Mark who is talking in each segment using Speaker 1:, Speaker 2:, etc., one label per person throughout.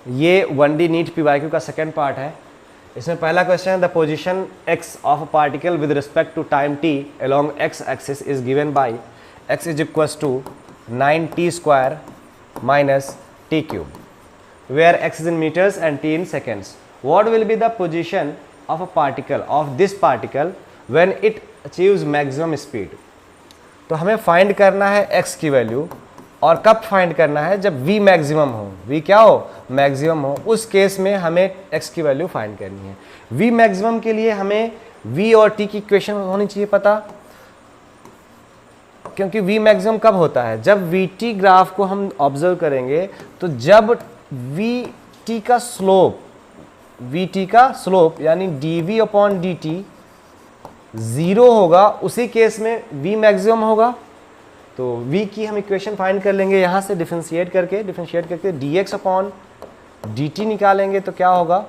Speaker 1: ये 1D NEET PYQ का second part है। इसमें पहला क्वेश्चन है the position x of a particle with respect to time t along x axis is given by x is equals to 9t square minus t cube where x is in meters and t in seconds. What will be the position of a particle of this particle when it achieves maximum speed? तो हमें find करना है x की value, और कब find करना है? जब v मैक्सिमम हो, v क्या हो? मैक्सिमम हो। उस केस में हमें x की वैल्यू फाइंड करनी है। v मैक्सिमम के लिए हमें v और t की इक्वेशन होनी चाहिए पता, क्योंकि v मैक्सिमम कब होता है? जब vt ग्राफ को हम ऑब्जर्व करेंगे तो जब vt का स्लोप यानी dv अपॉन dt 0 होगा, उसी केस में v मैक्सिमम होगा। तो v की हम इक्वेशन फाइंड कर लेंगे यहाँ से डिफरेंशिएट करके dx अपॉन dt निकालेंगे तो क्या होगा?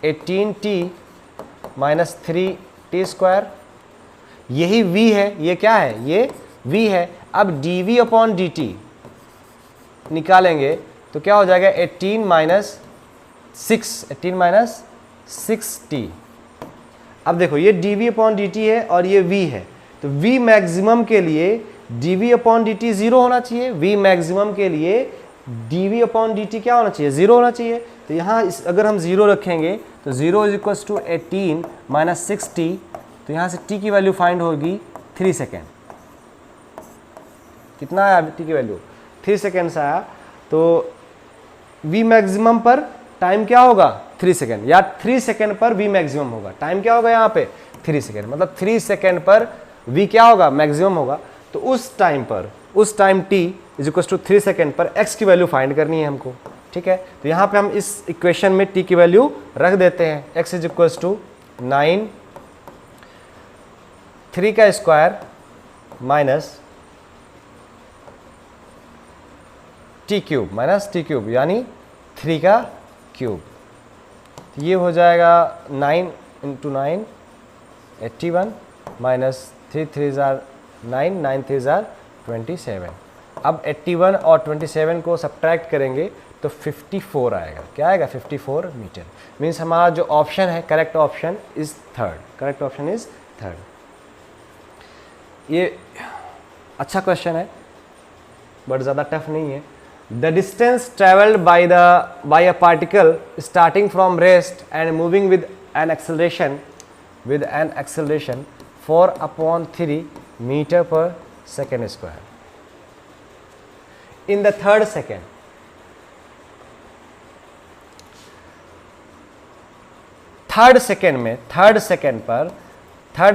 Speaker 1: 18t minus 3t square. यही v है, ये क्या है? ये v है। अब dv अपॉन dt निकालेंगे तो क्या हो जाएगा? 18 माइनस 6t। अब देखो ये dv अपॉन dt है और ये v है, तो v मैक्सिमम के लिए dv अपॉन dt 0 होना चाहिए। v मैक्सिमम के लिए dv अपॉन dt क्या होना चाहिए? 0 होना चाहिए। तो यहाँ अगर हम 0 रखेंगे तो 0 is equals to 18 minus 6t, तो यहाँ से t की वैल्यू फाइंड होगी 3 सेकेंड। कितना आया t की वैल्यू? 3 सेकेंड्स आया। तो v मैक्सिमम पर टाइम क्या होगा? 3 सेकेंड, या 3 सेकेंड पर v मैक्सिमम होगा। टाइम क्या होगा यहाँ पे? 3 सेकेंड, मतलब 3 सेकेंड पर v क्या होगा? मैक्सिमम होगा। तो उस time t is equal to 3 second पर x की वैल्यू फाइंड करनी है हमको, ठीक है। तो यहाँ पे हम इस इक्वेशन में t की वैल्यू रख देते हैं। x इज इक्वल टू 9 3 का स्क्वायर माइनस t क्यूब यानी 3 का क्यूब। ये हो जाएगा 9 इंटू 9 81 माइनस 3 3 9 9 3 27। अब 81 और 27 को सब्ट्रैक्ट करेंगे तो 54 आएगा। क्या आएगा? 54 मीटर। मीन्स हमारा जो ऑप्शन है करेक्ट ऑप्शन इज थर्ड। ये अच्छा क्वेश्चन है बट ज़्यादा टफ नहीं है। The distance traveled by a particle starting from rest and moving with an acceleration 4/3 meter per second square in the third second. Third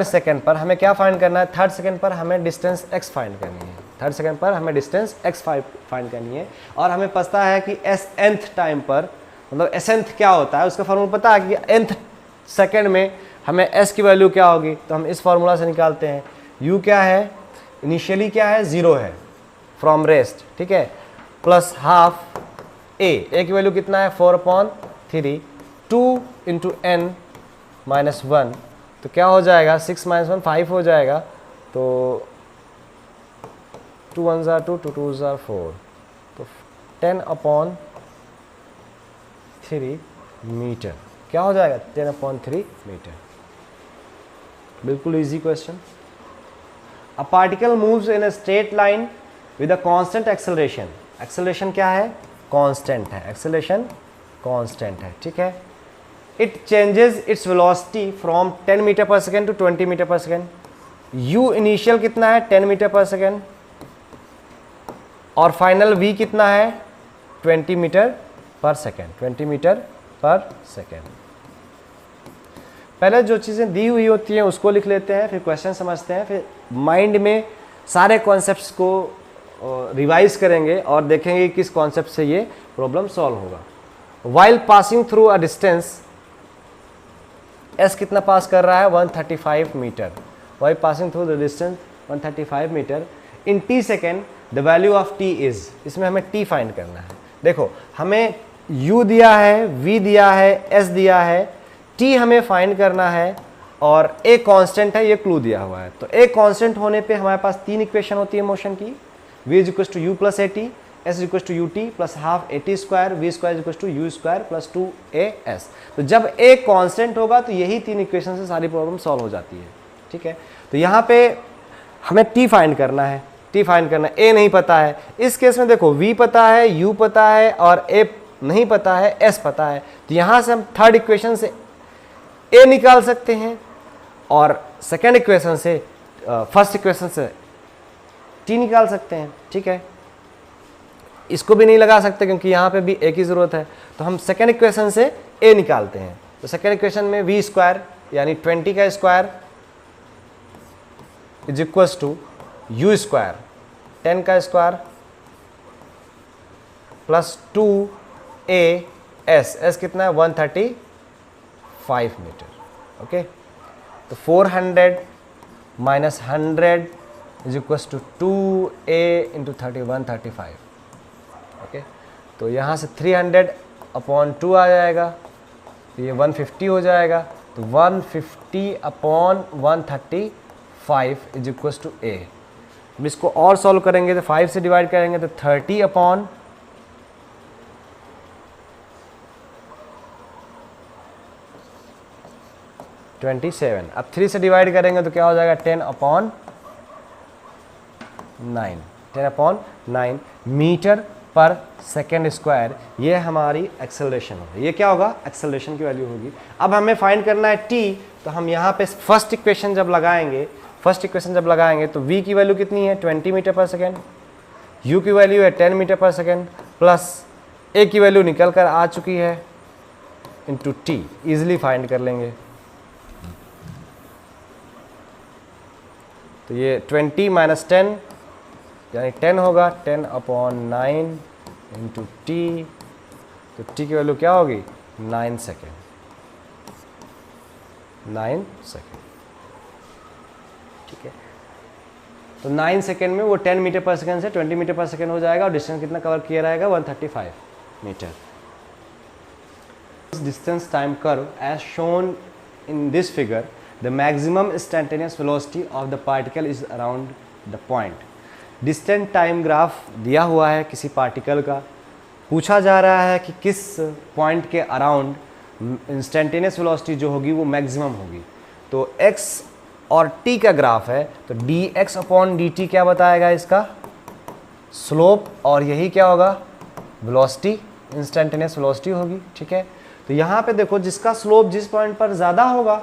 Speaker 1: second पर हमें क्या find करना है? थर्ड सेकेंड पर हमें डिस्टेंस x फाइंड करनी है। और हमें पता है कि nth टाइम पर, मतलब nth क्या होता है उसका फॉर्मूला पता है कि nth सेकेंड में हमें s की वैल्यू क्या होगी। तो हम इस फॉर्मूला से निकालते हैं। u क्या है? इनिशियली क्या है? 0 है फ्रॉम रेस्ट, ठीक है, प्लस हाफ a की वैल्यू कितना है? 4/3 2 इंटू n माइनस 1, तो क्या हो जाएगा? 6 माइनस 1 5 हो जाएगा। तो 2 1 ज़ा 2 2 2 ज़ा 4, तो 10/3 मीटर। क्या हो जाएगा? 10/3 मीटर। बिल्कुल easy question. A particle moves in a straight line with a constant acceleration. Acceleration क्या है? कांस्टेंट है। एक्सेलरेशन कांस्टेंट है, ठीक है। It changes its velocity from 10 metre per second to 20 metre per second. u initial कितना है? 10 metre per second, और final v कितना है? 20 मीटर पर सेकेंड। पहले जो चीज़ें दी हुई होती हैं उसको लिख लेते हैं, फिर क्वेश्चन समझते हैं, फिर माइंड में सारे कॉन्सेप्ट्स को रिवाइज करेंगे और देखेंगे किस कॉन्सेप्ट से ये प्रॉब्लम सॉल्व होगा। While passing through a distance, s कितना पास कर रहा है? 135 metre. While passing through the distance 135 metre in t second, the value of t is, इसमें हमें t फाइंड करना है। देखो हमें u दिया है, v दिया है, s दिया है, t हमें फाइंड करना है, और a कांस्टेंट है, ये क्लू दिया हुआ है। तो a कांस्टेंट होने पे हमारे पास 3 इक्वेशन होती है मोशन की। v is equal to u plus at, S equal to U T plus half A T square V square equal to U square plus 2as। तो जब ए कांस्टेंट होगा तो यही 3 इक्वेशन से सारी प्रॉब्लम सॉल्व हो जाती है, ठीक है। तो यहाँ पे हमें टी फाइंड करना है, टी फाइंड करना है, ए नहीं पता है। इस केस में देखो वी पता है, यू पता है और ए नहीं पता है, एस पता है। तो यहाँ से हम थर्ड इक्वेशन से ए निकाल सकते हैं और सेकेंड इक्वेशन से फर्स्ट इक्वेशन से टी निकाल सकते हैं, ठीक है। इसको भी नहीं लगा सकते क्योंकि यहाँ पे भी ए की ज़रूरत है, तो हम सेकेंड इक्वेशन से ए निकालते हैं। तो सेकेंड इक्वेशन में वी स्क्वायर यानी 20 का square is equals to U square 10 का स्क्वायर प्लस 2as, एस कितना है 135 मीटर, ओके। तो 400 minus 100 is equals to 2a into 135, okay. तो यहाँ से 300/2 आ जाएगा, तो ये 150 हो जाएगा। तो 150/135 इज इक्वल्स टू a। अब इसको और सॉल्व करेंगे तो 5 से डिवाइड करेंगे तो 30/27। अब 3 से डिवाइड करेंगे तो क्या हो जाएगा 10/9 मीटर पर सेकेंड स्क्वायर। ये हमारी एक्सेलरेशन होगी, ये क्या होगा एक्सेलरेशन की वैल्यू होगी। अब हमें फाइंड करना है टी, तो हम यहाँ पे फर्स्ट इक्वेशन जब लगाएंगे तो v की वैल्यू कितनी है 20 मीटर पर सेकेंड, u की वैल्यू है 10 metre per second plus a की वैल्यू निकल कर आ चुकी है इंटू टी, ईजिली फाइंड कर लेंगे। तो ये 20 माइनस 10 यानी 10 होगा, 10/9 इंटू टी। तो टी की वैल्यू क्या होगी 9 सेकेंड, 9 सेकेंड, ठीक है। तो 9 सेकेंड में वो 10 मीटर पर सेकेंड से 20 मीटर पर सेकेंड हो जाएगा और डिस्टेंस कितना कवर किया रहेगा 135 metre. Distance time curve as shown in this figure, the maximum instantaneous velocity of the particle is around the point. Distance time graph दिया हुआ है किसी पार्टिकल का, पूछा जा रहा है कि किस पॉइंट के अराउंड इंस्टेंटेनियस वेलोसिटी जो होगी वो मैक्सिमम होगी। तो x और t का ग्राफ है, तो dx/dt क्या बताएगा इसका स्लोप, और यही क्या होगा वेलोसिटी, इंस्टेंटेनियस वेलोसिटी होगी, ठीक है। तो यहाँ पे देखो जिसका स्लोप जिस पॉइंट पर ज़्यादा होगा,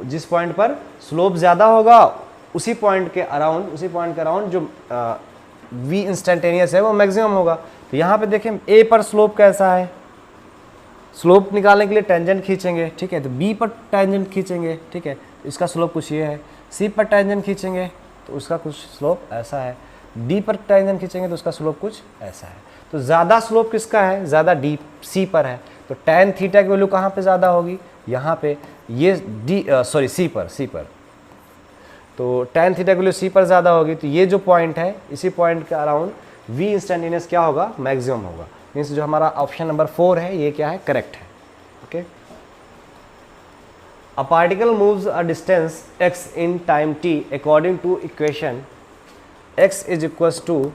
Speaker 1: जिस पॉइंट पर स्लोप ज़्यादा होगा उसी पॉइंट के अराउंड जो v इंस्टेंटेनियस है वो मैक्सिमम होगा। तो यहाँ पे देखें a पर स्लोप कैसा है, स्लोप निकालने के लिए टेंजेंट खींचेंगे, ठीक है। तो b पर टेंजेंट खींचेंगे, ठीक है, इसका स्लोप कुछ ये है। c पर टेंजेंट खींचेंगे तो उसका कुछ स्लोप ऐसा है। d पर टेंजेंट खींचेंगे तो उसका स्लोप कुछ ऐसा है। तो ज़्यादा स्लोप किसका है, ज़्यादा c पर है। तो tan थीटा की वैल्यू कहाँ पे ज़्यादा होगी, यहाँ पे ये c पर। तो tan थीटा की वैल्यू c पर ज़्यादा होगी, तो ये जो पॉइंट है इसी पॉइंट के अराउंड v इंस्टेंटेनियस क्या होगा मैक्सिमम होगा। मीन्स जो हमारा ऑप्शन नंबर 4 है ये क्या है करेक्ट है, okay. A particle moves a distance x in time t according to equation x is equals to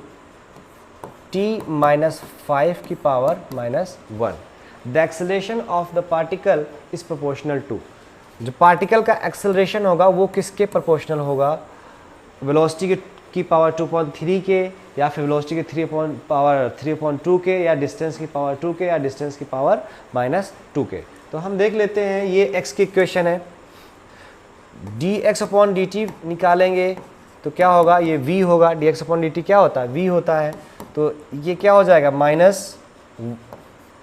Speaker 1: t minus 5 की power minus 1. The acceleration of the particle is proportional to, जो particle का acceleration होगा वो किसके proportional होगा, velocity की power 2.3 के, या फिर वेलोसिटी के पावर 3.2 के, या डिस्टेंस की पावर 2 के, या डिस्टेंस की पावर -2 के। तो हम देख लेते हैं, ये x की इक्वेशन है, dx/dt निकालेंगे तो क्या होगा, ये v होगा, dx/dt क्या होता है v होता है। तो ये क्या हो जाएगा माइनस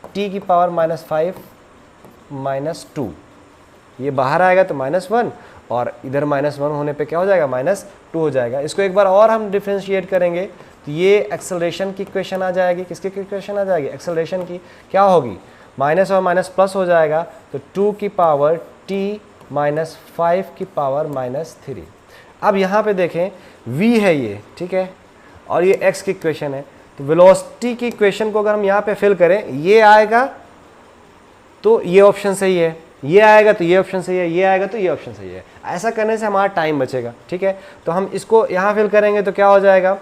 Speaker 1: t की पावर -5 -2, ये बाहर आएगा तो -1 और इधर -1 होने पे क्या हो जाएगा -2 हो जाएगा। इसको एक बार और हम डिफ्रेंशिएट करेंगे तो ये एक्सेलरेशन की इक्वेशन आ जाएगी। किसकी इक्वेशन आ जाएगी, एक्सेलरेशन की। क्या होगी, माइनस और माइनस प्लस हो जाएगा, तो 2 की पावर t -5 की पावर -3। अब यहाँ पे देखें v है ये, ठीक है, और ये x की इक्वेशन है। तो वेलोसिटी की इक्वेशन को अगर हम यहाँ पे फिल करें, ये आएगा तो ये ऑप्शन सही है, ये आएगा तो ये ऑप्शन सही है, ये आएगा तो ये ऑप्शन सही है। ऐसा करने से हमारा टाइम बचेगा, ठीक है। तो हम इसको यहाँ फिल करेंगे तो क्या हो जाएगा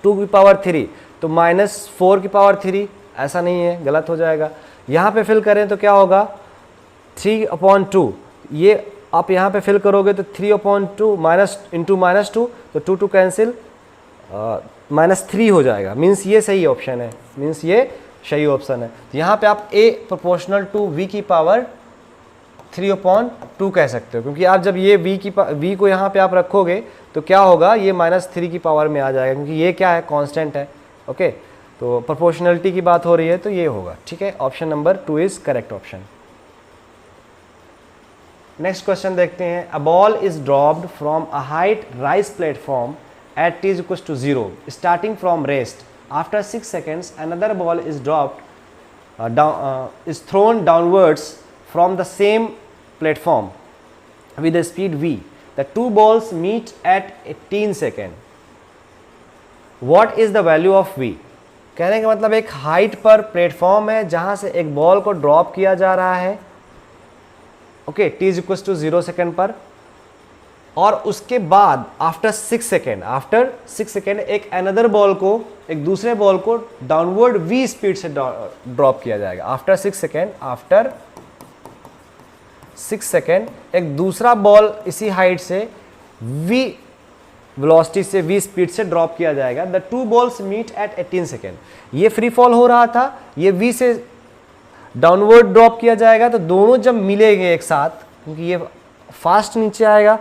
Speaker 1: 2 की पावर 3, तो -4⁻3, ऐसा नहीं है, गलत हो जाएगा। यहाँ पे फिल करें तो क्या होगा 3/2, ये आप यहाँ पे फिल करोगे तो 3/2 माइनस इंटू -2, तो 2 कैंसिल, -3 हो जाएगा। मीन्स ये सही ऑप्शन है, मीन्स ये सही ऑप्शन है। तो यहाँ पे आप a प्रोपोर्शनल टू v की पावर 3/2 कह सकते हो, क्योंकि आप जब ये v को यहाँ पे आप रखोगे तो क्या होगा, ये -3 की पावर में आ जाएगा, क्योंकि ये क्या है, कांस्टेंट है। ओके, तो प्रोपोर्शनलिटी की बात हो रही है तो ये होगा। ठीक है, option number 2 is correct option. Next question देखते हैं। A ball is dropped from a height rise platform at t is equals to 0 starting from rest. After 6 seconds another ball is dropped is thrown downwards from the same platform with a speed v. The two balls meet at 18 seconds. What is the value of v? कहने का मतलब एक height पर platform है जहां से एक ball को ड्रॉप किया जा रहा है, okay, t is equals to 0 second पर, और उसके बाद आफ्टर 6 सेकेंड एक अनदर बॉल को, एक दूसरे बॉल को डाउनवर्ड v स्पीड से ड्रॉप किया जाएगा। आफ्टर 6 सेकेंड एक दूसरा बॉल इसी हाइट से v वेलोसिटी से v स्पीड से ड्रॉप किया जाएगा। The two balls meet at 18 second. ये फ्री फॉल हो रहा था, ये v से डाउनवर्ड ड्रॉप किया जाएगा, तो दोनों जब मिलेंगे एक साथ, क्योंकि ये फास्ट नीचे आएगा,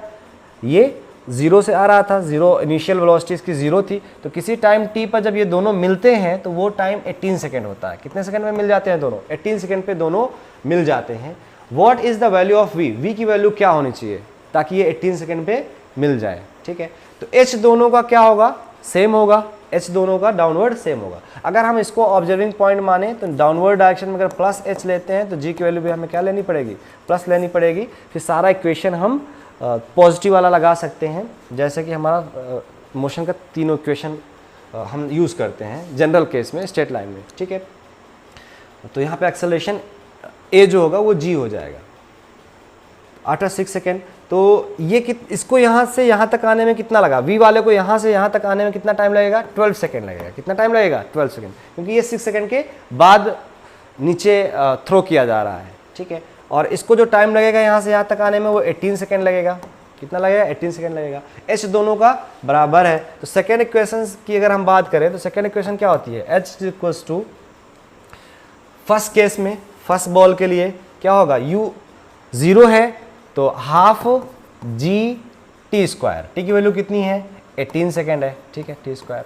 Speaker 1: ये 0 से आ रहा था, 0 इनिशियल वेलोसिटी इसकी 0 थी, तो किसी टाइम t पर जब ये दोनों मिलते हैं तो वो टाइम 18 सेकेंड होता है। कितने सेकेंड में मिल जाते हैं दोनों? 18 सेकेंड पे दोनों मिल जाते हैं। What is the value of v? v की वैल्यू क्या होनी चाहिए ताकि ये 18 सेकेंड पे मिल जाए? ठीक है, तो h दोनों का क्या होगा? सेम होगा, h दोनों का डाउनवर्ड सेम होगा। अगर हम इसको ऑब्जर्विंग पॉइंट माने तो डाउनवर्ड डायरेक्शन में अगर प्लस h लेते हैं तो g की वैल्यू भी हमें क्या लेनी पड़ेगी? प्लस लेनी पड़ेगी। फिर सारा इक्वेशन हम पॉजिटिव वाला लगा सकते हैं, जैसे कि हमारा मोशन का तीनों इक्वेशन हम यूज़ करते हैं जनरल केस में, स्ट्रेट लाइन में। ठीक है, तो यहाँ पे एक्सेलरेशन a जो होगा वो g हो जाएगा आफ्टर 6 सेकेंड। तो ये इसको यहाँ से यहाँ तक आने में कितना लगा? v वाले को यहाँ से यहाँ तक आने में कितना टाइम लगेगा? 12 सेकेंड लगेगा। कितना टाइम लगेगा? 12 सेकेंड, क्योंकि ये 6 सेकेंड के बाद नीचे थ्रो किया जा रहा है। ठीक है, और इसको जो टाइम लगेगा यहाँ से यहाँ तक आने में वो 18 सेकेंड लगेगा। कितना लगेगा? 18 सेकेंड लगेगा। h दोनों का बराबर है। तो सेकेंड इक्वेशन की अगर हम बात करें तो सेकेंड इक्वेशन क्या होती है? h equals to, first case में फर्स्ट बॉल के लिए क्या होगा? u 0 है तो half g t square. t की वैल्यू कितनी है? 18 सेकेंड है। ठीक है, t स्क्वायर।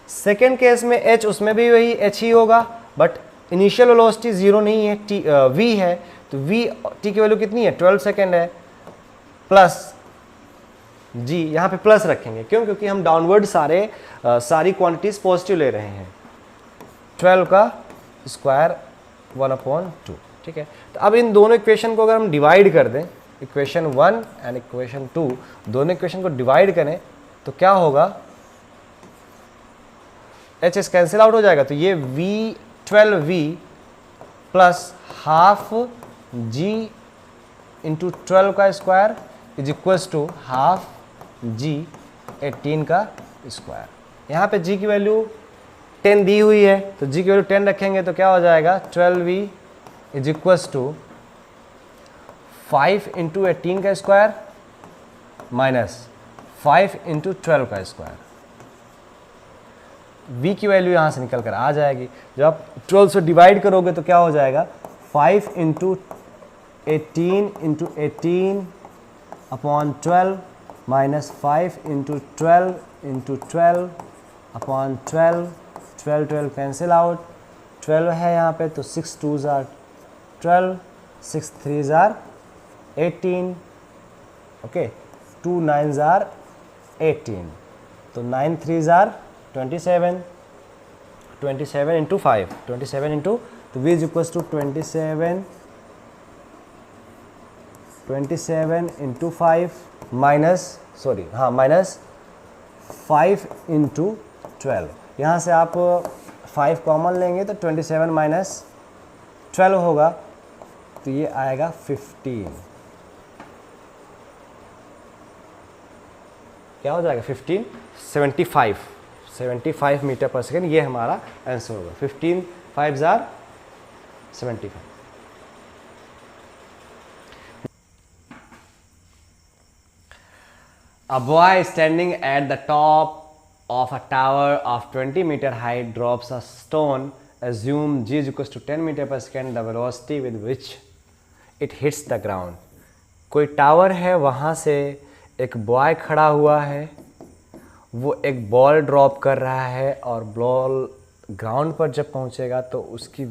Speaker 1: सेकेंड केस में h, उसमें भी वही h ही होगा, बट इनिशियल वेलोसिटी 0 नहीं है, v है, तो v t की वैल्यू कितनी है? 12 सेकेंड है, प्लस g, यहाँ पे प्लस रखेंगे। क्यों? क्योंकि हम डाउनवर्ड सारी क्वांटिटीज पॉजिटिव ले रहे हैं। 12 का स्क्वायर 1/2। ठीक है, तो अब इन दोनों इक्वेशन को अगर हम डिवाइड कर दें, इक्वेशन 1 एंड इक्वेशन 2, दोनों इक्वेशन को डिवाइड करें तो क्या होगा? एच एस कैंसिल आउट हो जाएगा, तो ये v12v plus half g into 12 का square is equals to half g 18 का स्क्वायर। यहाँ पे g की वैल्यू 10 दी हुई है, तो g की वैल्यू 10 रखेंगे तो क्या हो जाएगा? 12v is equals to 5 into 18 का स्क्वायर माइनस 5 इंटू 12 का स्क्वायर। v की वैल्यू यहाँ से निकल कर आ जाएगी। जब आप 12 से डिवाइड करोगे तो क्या हो जाएगा? 5 into 18 upon 12 minus 5 into 12 upon 12 cancel out, 12 है यहाँ पे तो 6 2s are 12, 6 3s are 18, okay, 2 9s are 18, तो 9 3s are 27 इंटू 5, 27 इंटू, तो v is equals to 27 into 5 minus 5 into 12। यहाँ से आप 5 कॉमन लेंगे तो 27 माइनस 12 होगा, तो ये आएगा 15। क्या हो जाएगा? 15 75 75 मीटर पर सेकेंड, ये हमारा आंसर होगा। 15 5 are 75। A boy standing at the top of a tower of 20 meter height drops a stone. Assume g is equals to 10 meter per second, the velocity with which it hits the ground. कोई tower है, वहाँ से एक boy खड़ा हुआ है, वो एक बॉल ड्रॉप कर रहा है और बॉल ग्राउंड पर जब पहुँचेगा तो उसकी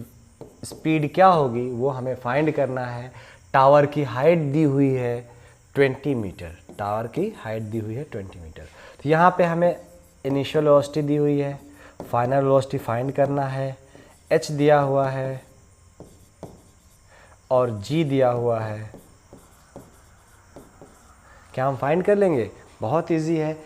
Speaker 1: स्पीड क्या होगी वो हमें फाइंड करना है। टावर की हाइट दी हुई है 20 मीटर, टावर की हाइट दी हुई है 20 मीटर। तो यहाँ पे हमें इनिशियल वेलोसिटी दी हुई है, फाइनल वेलोसिटी फाइंड करना है, h दिया हुआ है और g दिया हुआ है। क्या हम फाइंड कर लेंगे? बहुत इजी है,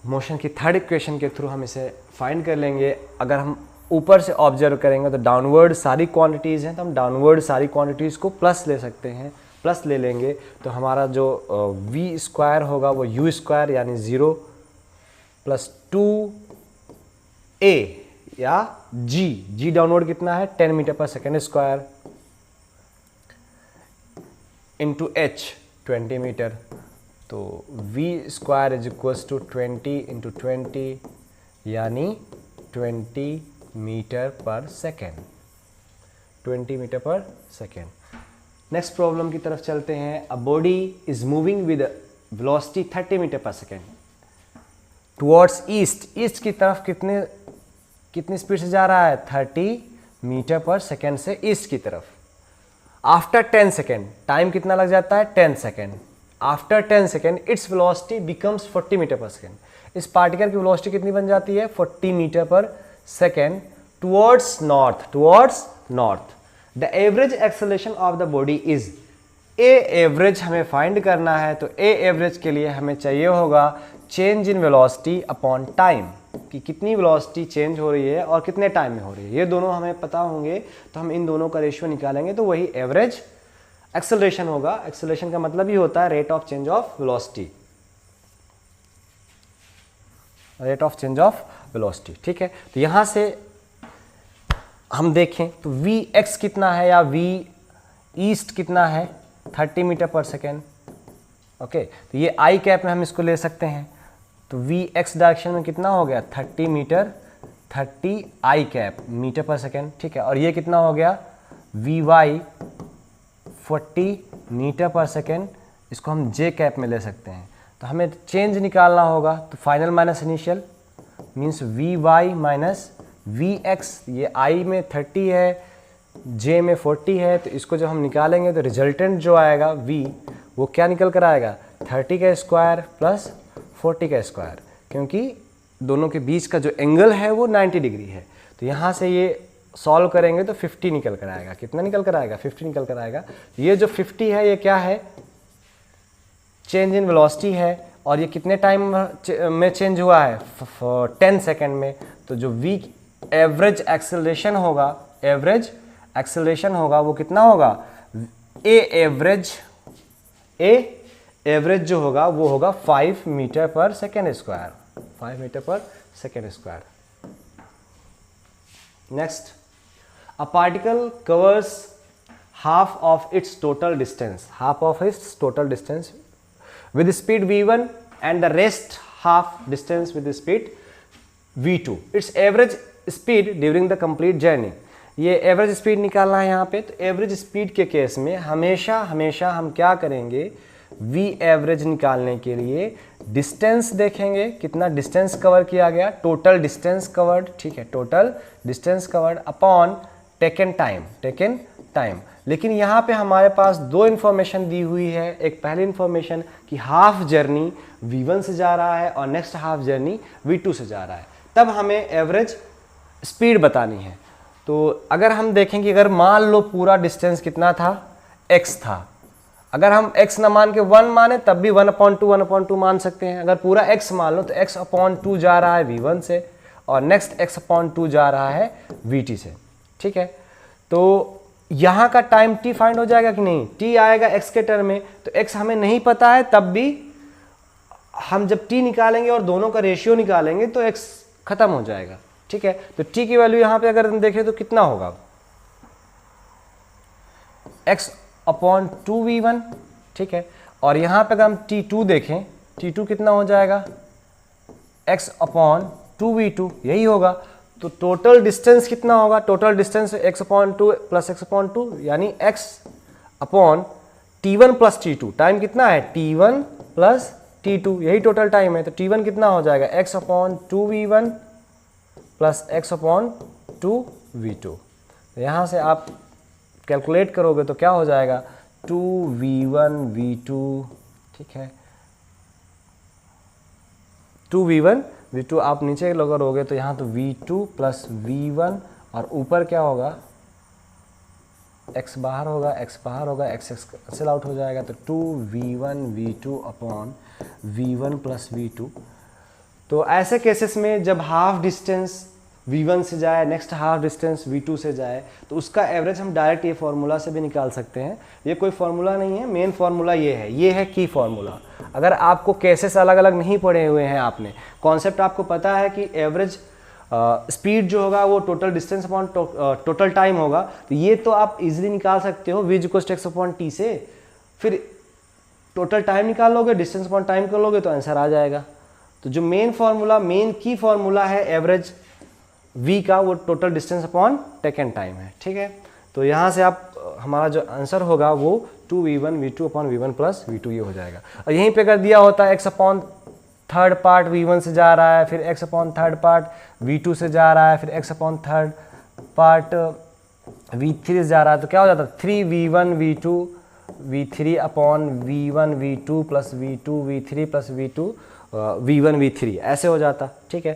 Speaker 1: मोशन की थर्ड इक्वेशन के थ्रू हम इसे फाइंड कर लेंगे। अगर हम ऊपर से ऑब्जर्व करेंगे तो डाउनवर्ड सारी क्वांटिटीज़ हैं, तो हम डाउनवर्ड सारी क्वांटिटीज़ को प्लस ले सकते हैं, प्लस ले लेंगे तो हमारा जो v स्क्वायर होगा वो u स्क्वायर यानी 0 प्लस 2a या g डाउनवर्ड कितना है 10 metre per second square into h 20 metre, तो v square is equals to 20 into 20 यानी 20 metre per second, 20 metre per second. Next problem की तरफ चलते हैं। A body is moving with velocity 30 metre per second towards east, east की तरफ कितनी speed से जा रहा है 30 मीटर पर सेकेंड से ईस्ट की तरफ। आफ्टर 10 सेकेंड, टाइम कितना लग जाता है 10 second. After 10 second its velocity becomes 40 metre per second, इस पार्टिकल की वेलोसिटी कितनी बन जाती है 40 metre per second towards north, towards north. The average acceleration of the body is, a average हमें फाइंड करना है, तो ए एवरेज के लिए हमें चाहिए होगा change in velocity upon time, कि कितनी वेलोसिटी चेंज हो रही है और कितने टाइम में हो रही है। ये दोनों हमें पता होंगे तो हम इन दोनों का रेशियो निकालेंगे तो वही एवरेज एक्सेलरेशन होगा। एक्सेलरेशन का मतलब ही होता है rate of change of velocity, rate of change of velocity. ठीक है, तो यहां से हम देखें तो वी एक्स कितना है या वी ईस्ट कितना है 30 मीटर पर सेकेंड। ओके, तो ये आई कैप में हम इसको ले सकते हैं, तो वी एक्स डायरेक्शन में कितना हो गया 30 मीटर, 30 आई कैप मीटर पर सेकेंड। ठीक है, और ये कितना हो गया we Y 40 metre per second, इसको हम जे कैप में ले सकते हैं। तो हमें चेंज निकालना होगा, तो final minus initial means V Y minus V X, ये आई में 30 है, जे में 40 है, तो इसको जब हम निकालेंगे तो रिजल्टेंट जो आएगा v वो क्या निकल कर आएगा 30 का स्क्वायर प्लस 40 का स्क्वायर, क्योंकि दोनों के बीच का जो एंगल है वो 90 डिग्री है। तो यहाँ से ये सॉल्व करेंगे तो 50 निकल कर आएगा। कितना निकल कर आएगा 50 निकल कर आएगा। ये जो 50 है ये क्या है चेंज इन वेलोसिटी है, और ये कितने टाइम में चेंज हुआ है 10 सेकेंड में। तो जो v एवरेज एक्सेलरेशन होगा, एवरेज एक्सेलरेशन होगा वो कितना होगा ए एवरेज जो होगा वो होगा 5 metre per second square, 5 metre per second square. Next, a particle covers half of its total distance, half of its total distance with speed v1 and the rest half distance with the speed v2, its average speed during the complete journey। ये average speed निकालना है यहाँ पे। तो average speed के case में हमेशा हम क्या करेंगे v एवरेज निकालने के लिए डिस्टेंस देखेंगे, कितना डिस्टेंस कवर किया गया, टोटल डिस्टेंस कवर्ड। ठीक है, total distance covered upon taken time. लेकिन यहाँ पे हमारे पास दो इन्फॉर्मेशन दी हुई है। एक पहली इन्फॉर्मेशन कि हाफ जर्नी v1 से जा रहा है और नेक्स्ट हाफ जर्नी v2 से जा रहा है, तब हमें एवरेज स्पीड बतानी है। तो अगर हम देखें कि अगर मान लो पूरा डिस्टेंस कितना था x था, अगर हम x ना मान के 1 माने तब भी 1/2 मान सकते हैं। अगर पूरा x मान लो तो x/2 जा रहा है v1 से और नेक्स्ट x/2 जा रहा है vt से। ठीक है, तो यहाँ का टाइम t फाइंड हो जाएगा कि नहीं, t आएगा x के टर्म में। तो x हमें नहीं पता है तब भी हम जब t निकालेंगे और दोनों का रेशियो निकालेंगे तो x खत्म हो जाएगा, ठीक है। तो t की वैल्यू यहाँ पे अगर हम देखें तो कितना होगा, x अपॉन 2v1, ठीक है। और यहाँ पे अगर हम t2 देखें, t2 कितना हो जाएगा, x अपॉन 2v2, यही होगा। तो टोटल डिस्टेंस कितना होगा, total distance x upon 2 plus x upon 2, यानी x upon t1 plus t2। Time कितना है, t1 प्लस t2, यही टोटल टाइम है। तो t1 कितना हो जाएगा, x upon 2v1 plus x upon 2v2। तो यहाँ से आप कैलकुलेट करोगे तो क्या हो जाएगा, 2v1 v2, ठीक है, 2v1 v2 आप नीचे करोगे तो यहाँ तो v2 प्लस v1 और ऊपर क्या होगा, x बाहर होगा, x बाहर होगा, x कैंसिल आउट हो जाएगा। तो 2v1 v2 upon v1 plus v2। तो ऐसे केसेस में जब हाफ डिस्टेंस v1 से जाए, नेक्स्ट हाफ डिस्टेंस v2 से जाए, तो उसका एवरेज हम डायरेक्ट ये फार्मूला से भी निकाल सकते हैं। ये कोई फार्मूला नहीं है, मेन फार्मूला ये है की फार्मूला। अगर आपको केसेस अलग अलग नहीं पढ़े हुए हैं, आपने कॉन्सेप्ट आपको पता है कि एवरेज स्पीड जो होगा वो total distance upon total time होगा, तो ये तो आप इजीली निकाल सकते हो v equals to x upon t से। फिर टोटल टाइम निकाल लोगे, डिस्टेंस अपॉन टाइम कर लोगे तो आंसर आ जाएगा। तो जो मेन फार्मूला, मेन की फार्मूला है एवरेज v का, वो total distance upon taken time है, ठीक है। तो यहाँ से आप हमारा जो आंसर होगा वो 2v1 v2 upon v1 plus v2 ये हो जाएगा। और यहीं पे अगर दिया होता है x upon third part v1 से जा रहा है, फिर x upon third part v2 से जा रहा है, फिर x upon third part v3 से जा रहा है, तो क्या हो जाता है, 3v1 v2 v3 upon v1 v2 plus v2 v3 plus v2 v1 v3 ऐसे हो जाता, ठीक है।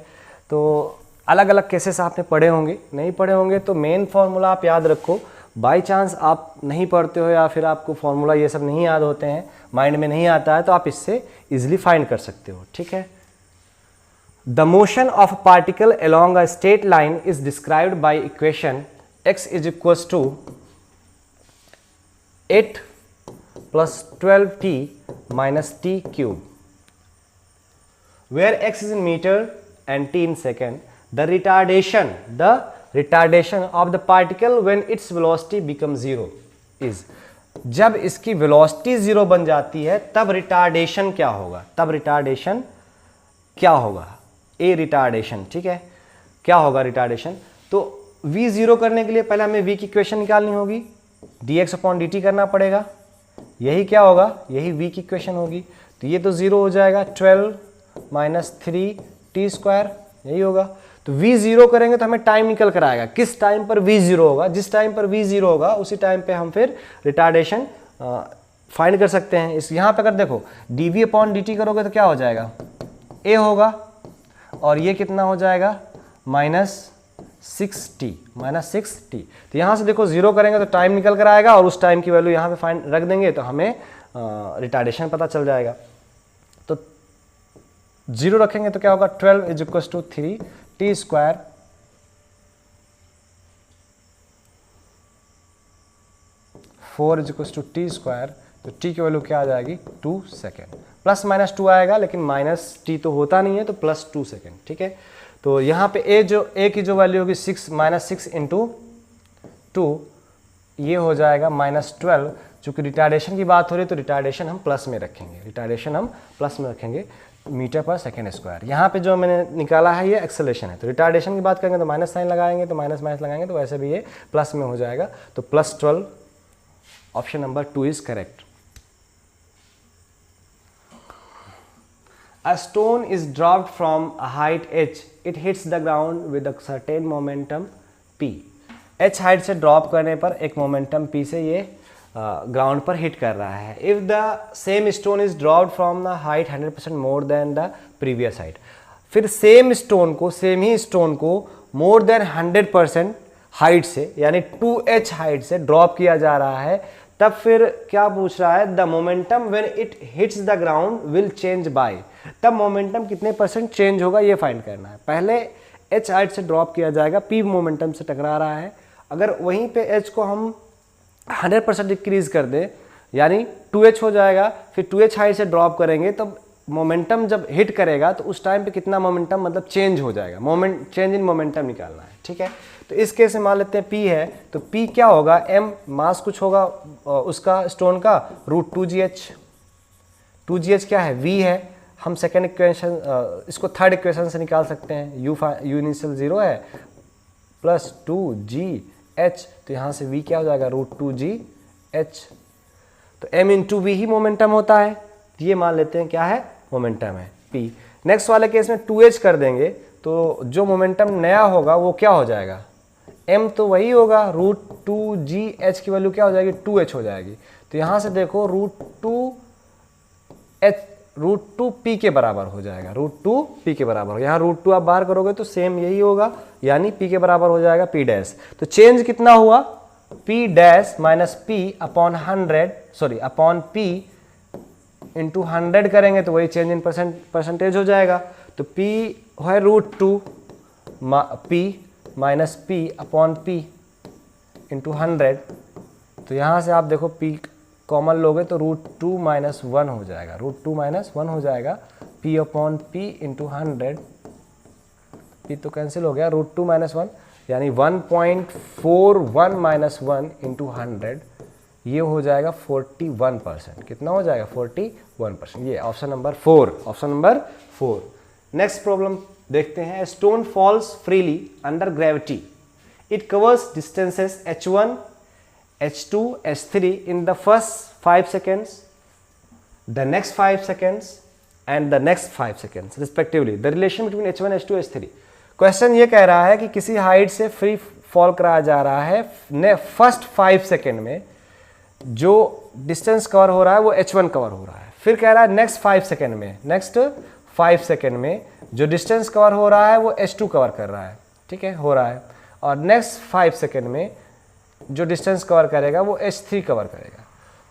Speaker 1: तो अलग अलग केसेस आपने पढ़े होंगे, नहीं पढ़े होंगे तो मेन फार्मूला आप याद रखो। बाई चांस आप नहीं पढ़ते हो या फिर आपको फार्मूला ये सब नहीं याद होते हैं, माइंड में नहीं आता है, तो आप इससे इजीली फाइंड कर सकते हो, ठीक है। The motion of particle along a straight line is described by equation x is equals to 8 plus 12t minus t cube, where x is in meter and t in second. The retardation of the particle when its velocity becomes 0 is, जब इसकी velocity 0 बन जाती है तब retardation क्या होगा, तब retardation क्या होगा, ए रिटार्डेशन, ठीक है। क्या होगा रिटार्डेशन, तो v 0 करने के लिए पहले हमें v की इक्वेशन निकालनी होगी, dx अपॉन dt करना पड़ेगा, यही क्या होगा, यही v की इक्वेशन होगी। तो ये तो 0 हो जाएगा, 12 माइनस 3t स्क्वायर, यही होगा। तो v 0 करेंगे तो हमें टाइम निकल कर आएगा, किस टाइम पर v 0 होगा, जिस टाइम पर v 0 होगा उसी टाइम पे हम फिर रिटार्डेशन फाइंड कर सकते हैं। इस यहाँ पे अगर देखो dv अपॉन dt करोगे तो क्या हो जाएगा, a होगा, और ये कितना हो जाएगा, माइनस 6t, माइनस 6t। तो यहाँ से देखो 0 करेंगे तो टाइम निकल कर आएगा और उस टाइम की वैल्यू यहाँ पे फाइंड रख देंगे तो हमें रिटार्डेशन पता चल जाएगा। तो 0 रखेंगे तो क्या होगा, 12 is equal to 3t square four is equal to T square. तो t की वैल्यू क्या आ जाएगी, 2 सेकेंड, प्लस माइनस 2 आएगा, लेकिन माइनस t तो होता नहीं है तो प्लस 2 सेकेंड, ठीक है। तो यहाँ पे a की जो वैल्यू होगी 6 माइनस 6 इंटू 2, ये हो जाएगा माइनस 12। चूँकि रिटार्डेशन की बात हो रही है तो रिटार्डेशन हम प्लस में रखेंगे, रिटार्डेशन हम प्लस में रखेंगे, मीटर पर सेकेंड स्क्वायर। यहाँ पे जो मैंने निकाला है ये एक्सेलरेशन है, तो रिटार्डेशन की बात करेंगे तो माइनस साइन लगाएंगे, तो माइनस माइनस लगाएंगे तो वैसे भी ये प्लस में हो जाएगा। तो plus 12, option number 2 is correct. A stone is dropped from a height h. It hits the ground with a certain momentum p. h height से ड्रॉप करने पर एक मोमेंटम p से ये ग्राउंड पर हिट कर रहा है। If the same stone is dropped from the height 100% more than the previous height. फिर सेम स्टोन को, सेम ही स्टोन को मोर देन 100% हाइट से यानी 2h हाइट से ड्रॉप किया जा रहा है, तब फिर क्या पूछ रहा है, the momentum when it hits the ground will change bye, तब मोमेंटम कितने परसेंट चेंज होगा ये फाइंड करना है। पहले h हाइट से ड्रॉप किया जाएगा, p मोमेंटम से टकरा रहा है, अगर वहीं पे h को हम 100% डिक्रीज कर दें यानी 2h हो जाएगा, फिर 2h हाइट से ड्रॉप करेंगे तब मोमेंटम जब हिट करेगा तो उस टाइम पे कितना मोमेंटम मतलब चेंज हो जाएगा, मोमेंट चेंज इन मोमेंटम निकालना है, ठीक है। तो इस केस में मान लेते हैं P है, तो P क्या होगा, M मास कुछ होगा उसका स्टोन का √2gh, 2gh क्या है, V है, हम सेकेंड इक्वेशन इसको थर्ड इक्वेशन से निकाल सकते हैं, U इनिशियल 0 है प्लस 2gh, तो यहाँ से V क्या हो जाएगा √2gh, तो M इंटू वी ही मोमेंटम होता है, ये मान लेते हैं क्या है, मोमेंटम है P। नेक्स्ट वाले केस में 2h कर देंगे तो जो मोमेंटम नया होगा वो क्या हो जाएगा, M तो वही होगा, √2gh की वैल्यू क्या हो जाएगी 2h हो जाएगी। तो यहाँ से देखो √2p के बराबर हो जाएगा, √2p के बराबर हो, यहाँ √2 आप बाहर करोगे तो सेम यही होगा, यानी p के बराबर हो जाएगा p डैश। तो चेंज कितना हुआ, p dash minus p upon 100, sorry upon p into 100 करेंगे तो वही चेंज इन परसेंटेज हो जाएगा। तो p है √2 p minus p upon p into 100, तो यहाँ से आप देखो p कॉमन लोगे तो √2 माइनस 1 हो जाएगा, √2 माइनस 1 हो जाएगा, p upon p into 100, p तो कैंसिल हो गया, √2 माइनस 1 यानी 1.41 माइनस 1 इंटू 100, ये हो जाएगा 41%, कितना हो जाएगा 41%, ये option number 4, option number 4। Next problem देखते हैं, stone falls freely under gravity, it covers distances h1 h2 h3 in the first 5 seconds, the next 5 seconds and the next 5 seconds respectively, the relation between h1 h2 h3। Question ये कह रहा है कि किसी height से free fall कराया जा रहा है, ने फर्स्ट 5 सेकेंड में जो डिस्टेंस कवर हो रहा है वो h1 कवर हो रहा है, फिर कह रहा है नेक्स्ट 5 सेकेंड में, नेक्स्ट 5 सेकेंड में जो डिस्टेंस कवर हो रहा है वो h2 कवर कर रहा है, ठीक है, हो रहा है, और नेक्स्ट 5 सेकेंड में जो डिस्टेंस कवर करेगा वो h3 कवर करेगा।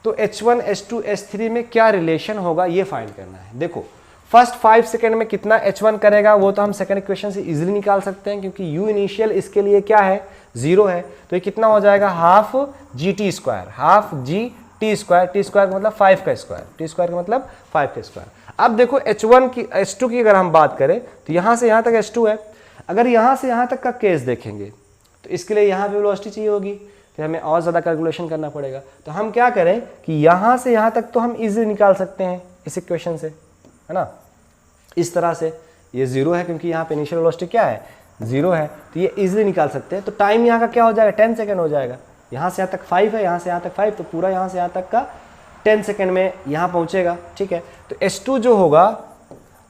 Speaker 1: तो h1 h2 h3 में क्या रिलेशन होगा ये फाइंड करना है। देखो फर्स्ट 5 सेकेंड में कितना h1 करेगा वो तो हम सेकेंड इक्वेशन से इजीली निकाल सकते हैं, क्योंकि u इनिशियल इसके लिए क्या है 0 है, तो ये कितना हो जाएगा half gt square, half G T square, T square का मतलब 5 का स्क्वायर, टी स्क्वायर का मतलब 5 का स्क्वायर। अब देखो h1 की h2 की अगर हम बात करें तो यहाँ से यहाँ तक h2 है, अगर यहाँ से यहाँ तक का केस देखेंगे तो इसके लिए यहाँ पे वेलोसिटी चाहिए होगी, फिर हमें और ज़्यादा कैलकुलेशन करना पड़ेगा। तो हम क्या करें कि यहाँ से यहाँ तक तो हम इजीली निकाल सकते हैं इस इक्वेशन से, है ना, इस तरह से, ये 0 है क्योंकि यहाँ पे इनिशियल वेलोसिटी क्या है 0 है, तो ये इजीली निकाल सकते हैं। तो टाइम यहाँ का क्या हो जाएगा 10 सेकेंड हो जाएगा, यहाँ से यहाँ तक 5 है, यहाँ से यहाँ तक 5, तो पूरा यहाँ से यहाँ तक का 10 सेकेंड में यहाँ पहुँचेगा, ठीक है। तो h2 जो होगा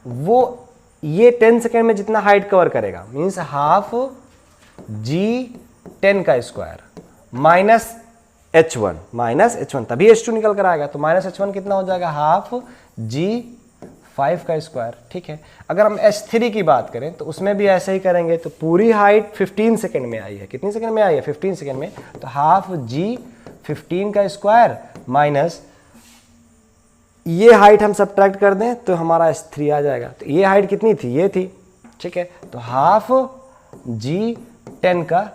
Speaker 1: वो ये 10 सेकेंड में जितना हाइट कवर करेगा मीन्स हाफ g10 का स्क्वायर माइनस h1, तभी h2 निकल कर आएगा, तो माइनस h1 कितना हो जाएगा हाफ g5 का स्क्वायर, ठीक है। अगर हम h3 की बात करें तो उसमें भी ऐसे ही करेंगे, तो पूरी हाइट 15 सेकेंड में आई है, कितनी सेकेंड में आई है 15 सेकेंड में, तो हाफ g15 का स्क्वायर माइनस ये हाइट हम सब्ट्रैक्ट कर दें तो हमारा h3 आ जाएगा। तो ये हाइट कितनी थी, ये थी, ठीक है, तो हाफ g10 का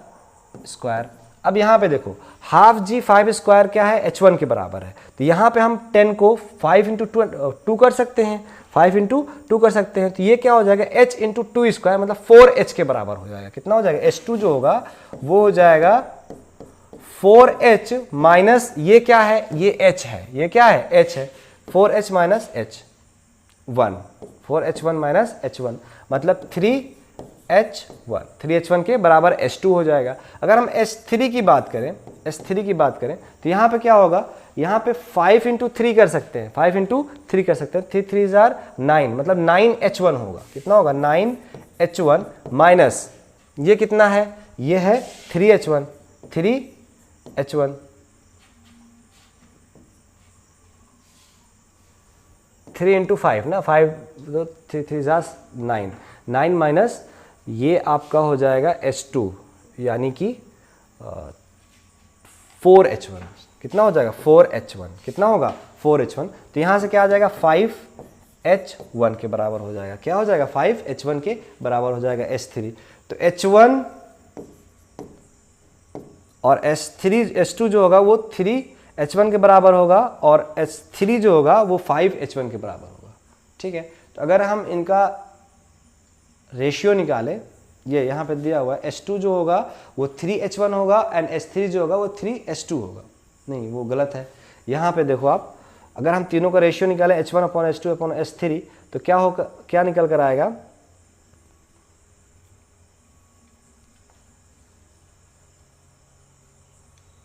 Speaker 1: स्क्वायर। अब यहाँ पे देखो हाफ g5 स्क्वायर क्या है h1 के बराबर है, तो यहाँ पे हम 10 को 5 इंटू 2 कर सकते हैं, 5 इंटू 2 कर सकते हैं, तो ये क्या हो जाएगा h इंटू 2 स्क्वायर मतलब 4h के बराबर हो जाएगा। कितना हो जाएगा h2 जो होगा वो हो जाएगा 4h माइनस ये क्या है, ये h है, ये क्या है h है, 4h minus h1, 4h1 minus h1 मतलब 3h1 के बराबर h2 हो जाएगा। अगर हम h3 की बात करें तो यहाँ पे क्या होगा, यहाँ पे 5 इंटू 3 कर सकते हैं, 5 इंटू 3 कर सकते हैं, 3 3 जार 9 मतलब 9h1 होगा, कितना होगा 9h1 माइनस ये कितना है, ये है 3h1, 3 इंटू 5 ना, 5 तो 3 3 जार 9 माइनस ये आपका हो जाएगा h2 यानी कि 4h1, कितना हो जाएगा 4h1, कितना होगा 4h1, तो यहाँ से क्या आ जाएगा 5h1 के बराबर हो जाएगा, क्या हो जाएगा 5h1 के बराबर हो जाएगा h3। तो h1 और h2 जो होगा वो 3h1 के बराबर होगा और h3 जो होगा वो 5h1 के बराबर होगा, ठीक है। तो अगर हम इनका रेशियो निकालें, ये यहाँ पे दिया हुआ है, H2 जो होगा वो 3H1 होगा एंड H3 जो होगा वो 3H2 होगा। नहीं, वो गलत है। यहाँ पे देखो आप, अगर हम तीनों का रेशियो निकालें H1/H2/H3 तो क्या होगा, क्या निकल कर आएगा,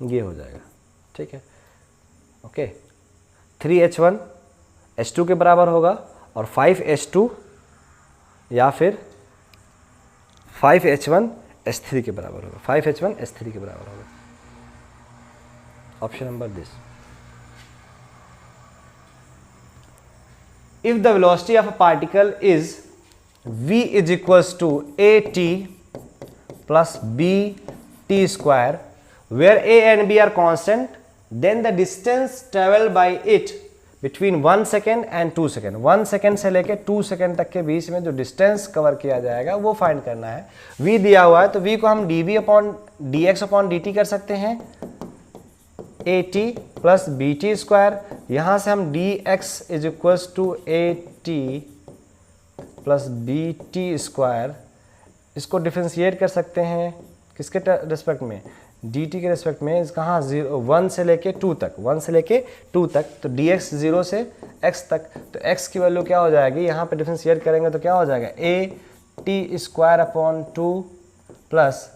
Speaker 1: ये हो जाएगा। ठीक है, ओके। 3H1 H2 के बराबर होगा और 5H2 या फिर 5H1 H3 के बराबर होगा, 5H1 H3 के बराबर होगा। Option number this. If the velocity of a particle is v is equals to at plus bt square, where a and b are constant, then the distance traveled by it between 1 second and 2 second, 1 second से लेके 2 second तक के बीच में जो distance cover किया जाएगा वो find करना है। v दिया हुआ है तो v को हम dv/dx/dt कर सकते हैं, at प्लस bt स्क्वायर, यहाँ से हम dx is equals to at plus bt square, इसको डिफ्रेंशिएट कर सकते हैं किसके रिस्पेक्ट में, dt के रिस्पेक्ट में। कहाँ 1 से लेके 2 तक, 1 से लेके 2 तक, तो dx 0 से x तक, तो x की वैल्यू क्या हो जाएगी, यहाँ पे डिफ्रेंशिएट करेंगे तो क्या हो जाएगा, at square upon 2 plus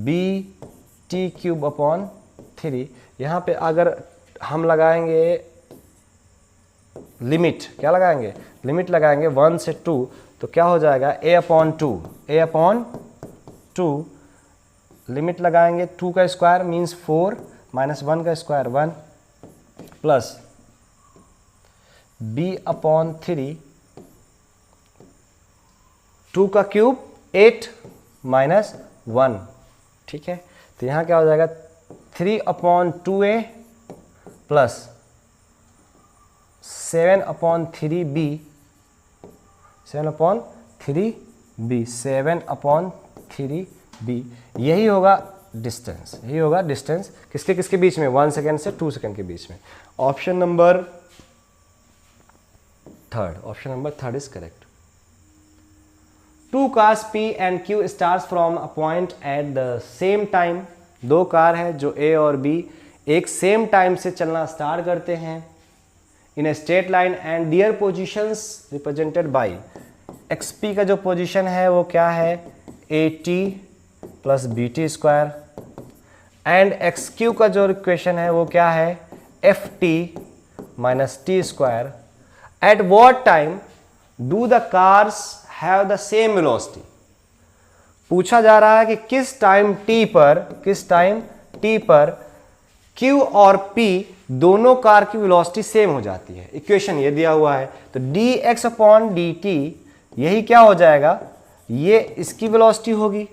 Speaker 1: bt cube upon 3। यहाँ पे अगर हम लगाएंगे लिमिट, क्या लगाएंगे, लिमिट लगाएंगे 1 से 2, तो क्या हो जाएगा a अपॉन 2, लिमिट लगाएंगे 2 का स्क्वायर मीन्स 4 माइनस 1 का स्क्वायर 1 प्लस b अपॉन 3, 2 का क्यूब 8 माइनस 1। ठीक है, तो यहाँ क्या हो जाएगा 3/2a प्लस 7/3b, 7/3b, यही होगा डिस्टेंस, यही होगा डिस्टेंस किसके किसके बीच में, 1 सेकेंड से 2 सेकेंड के बीच में। Option number third is correct. 2 cars P and Q starts from a point at the same time, 2 car है जो A और B एक सेम टाइम से चलना स्टार्ट करते हैं in a straight line and their positions represented by, XP का जो पोजीशन है वो क्या है, AT plus BT square, and XQ का जो इक्वेशन है वो क्या है, FT minus T square. At what time do the cars have the same velocity, पूछा जा रहा है कि किस टाइम t पर Q और P दोनों कार की वेलोसिटी सेम हो जाती है। इक्वेशन ये दिया हुआ है, तो dx अपॉन dt यही क्या हो जाएगा, ये इसकी वेलोसिटी होगी,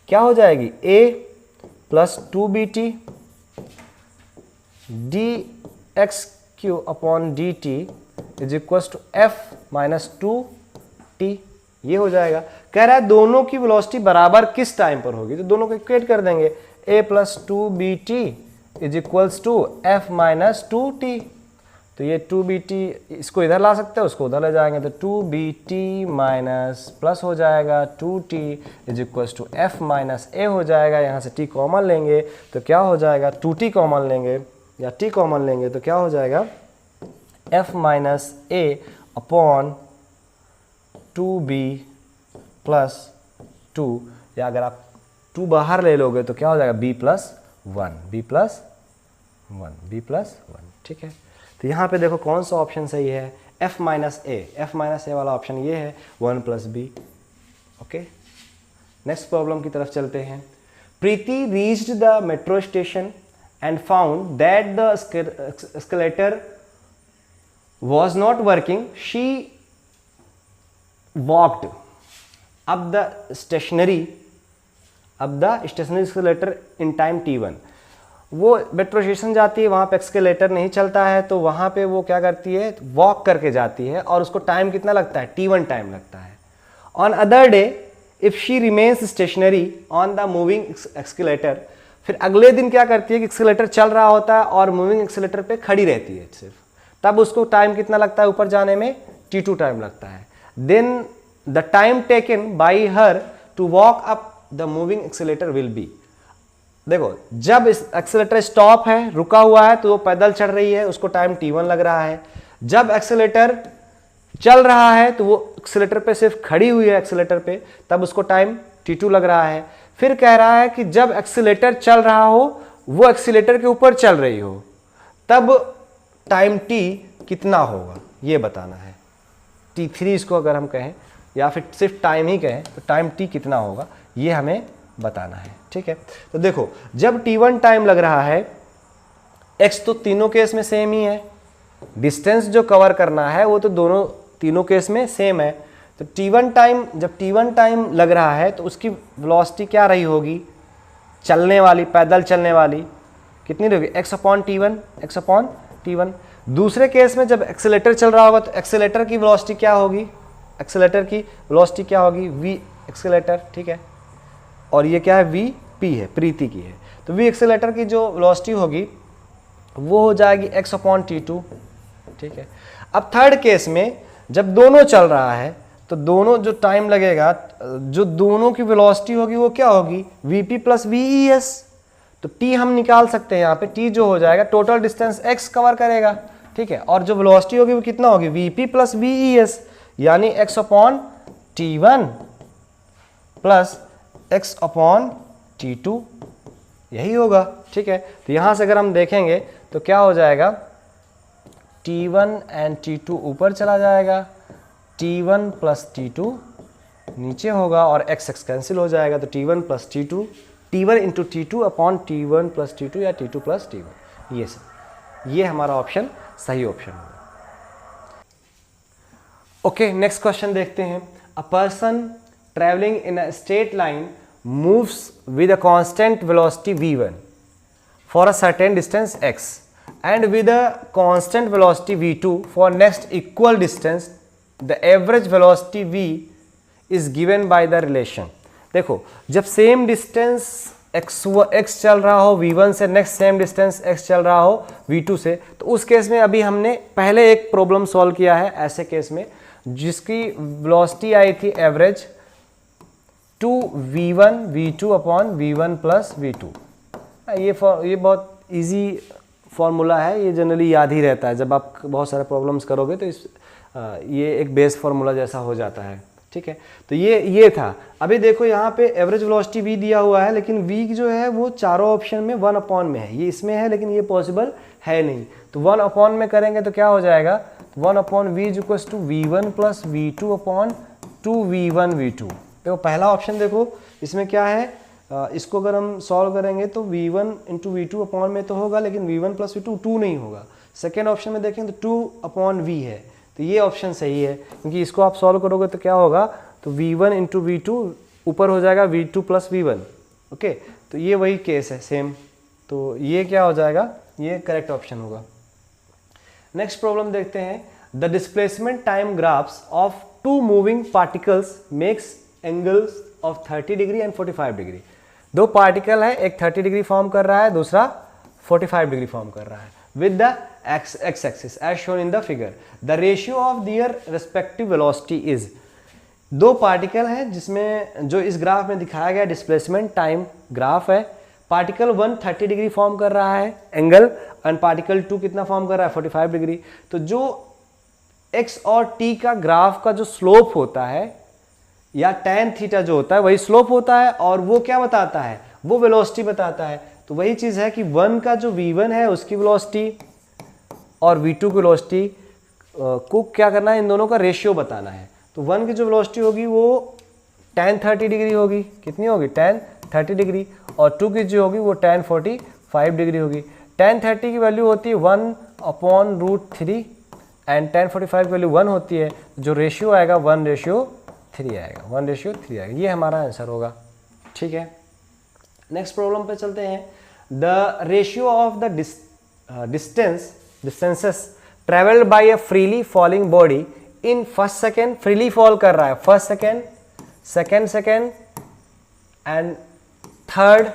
Speaker 1: क्या हो जाएगी a plus 2bt dx upon dt is equal to f minus 2t, ये हो जाएगा। कह रहा है दोनों की वेलोसिटी बराबर किस टाइम पर होगी, तो दोनों को इक्वेट कर देंगे, a plus 2bt is equals to f minus 2t, तो ये 2bt इसको इधर ला सकते हैं, उसको उधर ले जाएंगे, तो 2bt माइनस प्लस हो जाएगा 2t is equals to f minus a हो जाएगा। यहाँ से t कॉमन लेंगे तो क्या हो जाएगा, 2t कॉमन लेंगे या t कॉमन लेंगे तो क्या हो जाएगा, f minus a upon 2b plus 2, या अगर आप 2 बाहर ले लोगे तो क्या हो जाएगा b प्लस 1। ठीक है, तो यहाँ पे देखो कौन सा ऑप्शन सही है, f माइनस ए वाला ऑप्शन ये है, 1 plus B. Okay, next problem की तरफ चलते हैं। Preeti reached the metro station and found that the escalator was not working. She walked up the stationary escalator in time t1. वो मेट्रो स्टेशन जाती है, वहाँ पे एक्सकेलेटर नहीं चलता है, तो वहाँ पे वो क्या करती है, वॉक करके जाती है, और उसको टाइम कितना लगता है, t1 टाइम लगता है। On other day if she remains stationary on the moving escalator, फिर अगले दिन क्या करती है कि एक्सकेलेटर चल रहा होता है और मूविंग एक्सकेलेटर पे खड़ी रहती है सिर्फ, तब उसको टाइम कितना लगता है ऊपर जाने में, t2 टाइम लगता है। Then the time taken by her to walk up the moving escalator will be. देखो जब इस एक्सीलेटर स्टॉप है, रुका हुआ है, तो वो पैदल चढ़ रही है, उसको टाइम t1 लग रहा है। जब एक्सीलेटर चल रहा है तो वो एक्सीलेटर पे सिर्फ खड़ी हुई है एक्सीलेटर पे, तब उसको टाइम t2 लग रहा है। फिर कह रहा है कि जब एक्सीलेटर चल रहा हो, वो एक्सीलेटर के ऊपर चल रही हो, तब टाइम t कितना होगा ये बताना है। t3 इसको अगर हम कहें या फिर सिर्फ टाइम ही कहें तो टाइम t कितना होगा ये हमें बताना है। ठीक है, तो देखो जब t1 टाइम लग रहा है, x तो तीनों केस में सेम ही है, डिस्टेंस जो कवर करना है वो तो तीनों केस में सेम है। तो t1 टाइम, जब t1 टाइम लग रहा है तो उसकी वेलोसिटी क्या रही होगी, चलने वाली, पैदल चलने वाली, कितनी रहेगी, x/t1। दूसरे केस में जब एक्सीलेटर चल रहा होगा तो एक्सीलेटर की वेलोसिटी क्या होगी, एक्सीलेटर की वेलोसिटी क्या होगी, v एक्सीलेटर। ठीक है, और ये क्या है, v p है, प्रीति की है। तो v एक्सीलेटर की जो वेलोसिटी होगी वो हो जाएगी x/t2। ठीक है, अब थर्ड केस में जब दोनों चल रहा है तो दोनों जो टाइम लगेगा, जो दोनों की वेलोसिटी होगी वो क्या होगी, vp प्लस ves। तो t हम निकाल सकते हैं यहाँ पे, t जो हो जाएगा टोटल डिस्टेंस x कवर करेगा। ठीक है, और जो वेलोसिटी होगी वो कितना होगी, vp प्लस ves, यानी x/t1 प्लस x/t2 यही होगा। ठीक है, तो यहाँ से अगर हम देखेंगे तो क्या हो जाएगा, t1 एंड t2 ऊपर चला जाएगा, t1 प्लस t2 नीचे होगा और x कैंसिल हो जाएगा। तो t1 plus t2, t1 into t2 upon t1 plus t2 या t2 प्लस t1, ये सब, ये हमारा ऑप्शन सही ऑप्शन होगा। ओके, नेक्स्ट क्वेश्चन देखते हैं। A person travelling in a straight line moves with a constant velocity v1 for a certain distance x and with a constant velocity v2 for next equal distance, the average velocity v is given by the relation। देखो जब same distance x चल रहा हो v1 से, next same distance x चल रहा हो v2 से, तो उस केस में अभी हमने पहले एक प्रॉब्लम सॉल्व किया है ऐसे केस में, जिसकी वेलोसिटी आई थी average 2v1 v2 upon v1 plus v2। ये बहुत इजी फॉर्मूला है, ये जनरली याद ही रहता है, जब आप बहुत सारे प्रॉब्लम्स करोगे तो ये एक बेस फार्मूला जैसा हो जाता है। ठीक है, तो ये था। अभी देखो यहाँ पे एवरेज वेलोसिटी v दिया हुआ है, लेकिन v जो है वो चारों ऑप्शन में 1 अपॉन में है, ये इसमें है लेकिन ये पॉसिबल है नहीं, तो 1 अपॉन में करेंगे तो क्या हो जाएगा, 1 upon v equals to v1 plus v2 upon 2v1 v2। देखो पहला ऑप्शन देखो इसमें क्या है, इसको अगर हम सॉल्व करेंगे तो v1 इंटू v2 अपॉन में तो होगा, लेकिन v1 प्लस v2 2 नहीं होगा। सेकेंड ऑप्शन में देखें तो 2 अपॉन v है, तो ये ऑप्शन सही है, क्योंकि इसको आप सॉल्व करोगे तो क्या होगा, तो v1 इंटू v2 ऊपर हो जाएगा v2 प्लस v1। ओके, तो ये वही केस है सेम, तो ये क्या हो जाएगा, ये करेक्ट ऑप्शन होगा। नेक्स्ट प्रॉब्लम देखते हैं। The displacement time graphs of two moving particles makes angles of 30 degree and 45 degree. दो पार्टिकल है, एक 30 डिग्री फॉर्म कर रहा है, दूसरा 45 डिग्री फॉर्म कर रहा है with the x axis as shown in the figure. The ratio of their respective velocity is. दो पार्टिकल है जिसमें जो इस ग्राफ में दिखाया गया डिस्प्लेसमेंट टाइम ग्राफ है। पार्टिकल 1 30 डिग्री फॉर्म कर रहा है एंगल, एंड पार्टिकल 2 कितना फॉर्म कर रहा है, 45 डिग्री। तो जो x और t का ग्राफ का जो स्लोप होता है या tan थीटा जो होता है वही स्लोप होता है, और वो क्या बताता है, वो वेलोसिटी बताता है। तो वही चीज़ है कि 1 का जो v1 है उसकी वेलोसिटी और v2 की वेलोसिटी को क्या करना है, इन दोनों का रेशियो बताना है। तो 1 की जो वेलोसिटी होगी वो tan 30 डिग्री होगी, कितनी होगी, tan 30 डिग्री, और 2 की जो होगी वो tan 45 डिग्री होगी। tan 30 की वैल्यू होती है 1/√3 एंड tan 45 की वैल्यू 1 होती है, जो रेशियो आएगा 1:3 आएगा, 1:3 आएगा, ये हमारा आंसर होगा। ठीक है, नेक्स्ट प्रॉब्लम पे चलते हैं। The ratio of the distances travelled by a freely falling body in first second, freely fall कर रहा है first second, second second and third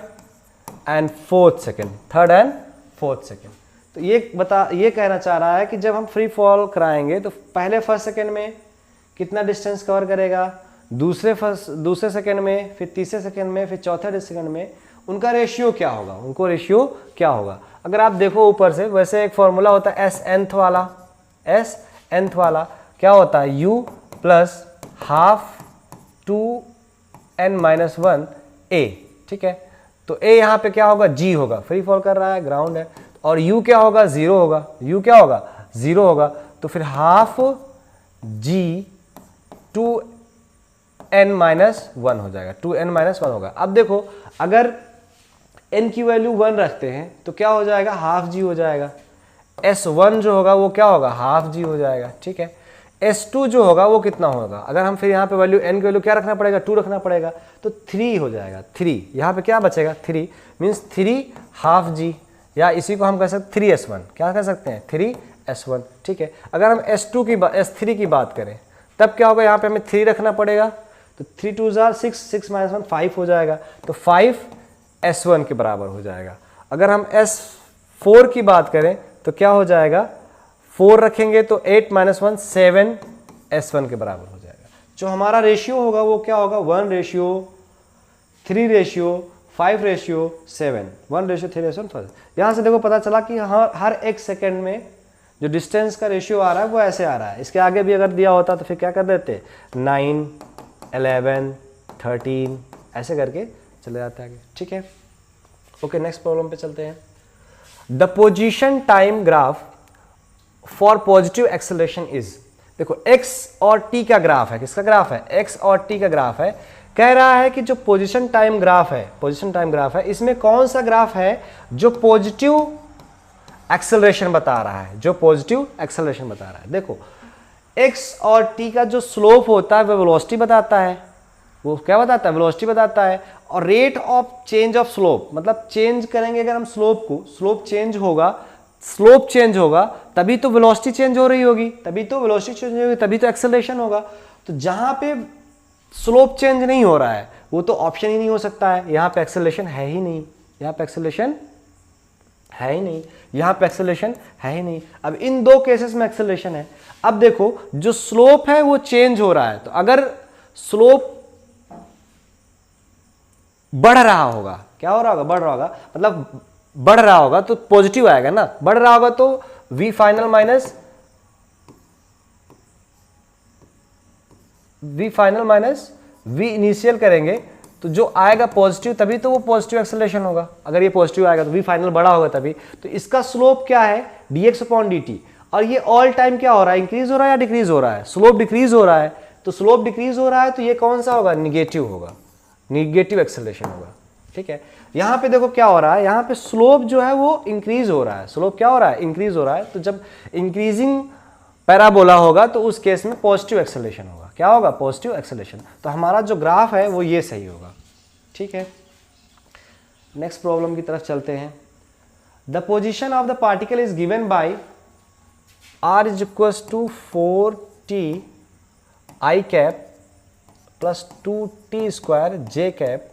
Speaker 1: and fourth second, third and fourth second. तो तो ये कहना चाह रहा है कि जब हम फ्री फॉल कराएंगे तो पहले फर्स्ट सेकेंड में कितना डिस्टेंस कवर करेगा, दूसरे सेकेंड में, फिर तीसरे सेकेंड में, फिर चौथे सेकेंड में, उनका रेशियो क्या होगा, अगर आप देखो ऊपर से, वैसे एक फॉर्मूला होता है एस nth वाला क्या होता है, u plus half 2n-1 a, ठीक है। तो a यहाँ पे क्या होगा, g होगा, फ्री फॉल कर रहा है, ग्राउंड है, और u क्या होगा, 0 होगा, तो फिर हाफ g 2n-1 हो जाएगा, 2n-1 होगा। अब देखो अगर n की वैल्यू 1 रखते हैं तो क्या हो जाएगा, हाफ g हो जाएगा, s1 जो होगा वो क्या होगा, हाफ g हो जाएगा, ठीक है। s2 जो होगा वो कितना होगा, अगर हम फिर यहाँ पे वैल्यू n की वैल्यू क्या रखना पड़ेगा, 2 रखना पड़ेगा, तो 3 हो जाएगा, 3 यहाँ पे क्या बचेगा, 3 मीन्स 3 हाफ g, या इसी को हम कह सकते 3s1, क्या कह सकते हैं, 3s1, ठीक है। अगर हम s3 की बात करें तब क्या होगा, यहाँ पे हमें 3 रखना पड़ेगा, तो 3 2 6, 6 - 1 5 हो जाएगा, तो 5s1 के बराबर हो जाएगा। अगर हम s4 की बात करें तो क्या हो जाएगा, 4 रखेंगे तो 8 - 1 7 s1 के बराबर हो जाएगा। जो हमारा रेशियो होगा वो क्या होगा, 1:3:5:7, 1:3:5। यहाँ से देखो पता चला कि हर एक सेकेंड में जो डिस्टेंस का रेशियो आ रहा है वो ऐसे आ रहा है। इसके आगे भी अगर दिया होता तो फिर क्या कर देते, 9, 11, 13 ऐसे करके चले जाते आगे, ठीक है। ओके, नेक्स्ट प्रॉब्लम पे चलते हैं। The position time graph for positive acceleration is, देखो x और t का ग्राफ है, किसका ग्राफ है, x और t का ग्राफ है। कह रहा है कि जो पोजीशन टाइम ग्राफ है, इसमें कौन सा ग्राफ है जो पॉजिटिव एक्सेलरेशन बता रहा है, देखो x और t का जो स्लोप होता है वो वेलोसिटी बताता है, वेलोसिटी बताता है, और rate of change of slope, मतलब चेंज करेंगे अगर हम स्लोप को, स्लोप चेंज होगा तभी तो वेलोसिटी चेंज हो रही होगी, तभी तो एक्सेलरेशन होगा। तो जहां पे स्लोप चेंज नहीं हो रहा है वो तो ऑप्शन ही नहीं हो सकता है, यहाँ पे एक्सेलरेशन है ही नहीं, अब इन दो केसेस में एक्सेलरेशन है। अब देखो जो स्लोप है वो चेंज हो रहा है, तो अगर स्लोप बढ़ रहा होगा, क्या हो रहा होगा, मतलब बढ़ रहा होगा तो पॉजिटिव आएगा ना, बढ़ रहा होगा तो v final minus v initial करेंगे तो जो आएगा पॉजिटिव, तभी तो वो पॉजिटिव एक्सेलरेशन होगा। अगर ये पॉजिटिव आएगा तो v फाइनल बड़ा होगा तभी। तो इसका स्लोप क्या है, dx/dt, और ये ऑल टाइम क्या हो रहा है, इंक्रीज हो रहा है या डिक्रीज हो रहा है, स्लोप डिक्रीज हो रहा है, तो स्लोप डिक्रीज हो रहा है तो ये कौन सा होगा, निगेटिव एक्सेलरेशन होगा, ठीक है। यहाँ पे देखो क्या हो रहा है, यहाँ पे स्लोप जो है वो इंक्रीज हो रहा है, इंक्रीज हो रहा है, तो जब इंक्रीजिंग पैराबोला होगा तो उस केस में पॉजिटिव एक्सेलरेशन होगा, क्या होगा, पॉजिटिव एक्सेलरेशन। तो हमारा जो ग्राफ है वो ये सही होगा, ठीक है। नेक्स्ट प्रॉब्लम की तरफ चलते हैं। The position of the particle is given by r = 4t i cap plus 2t² j cap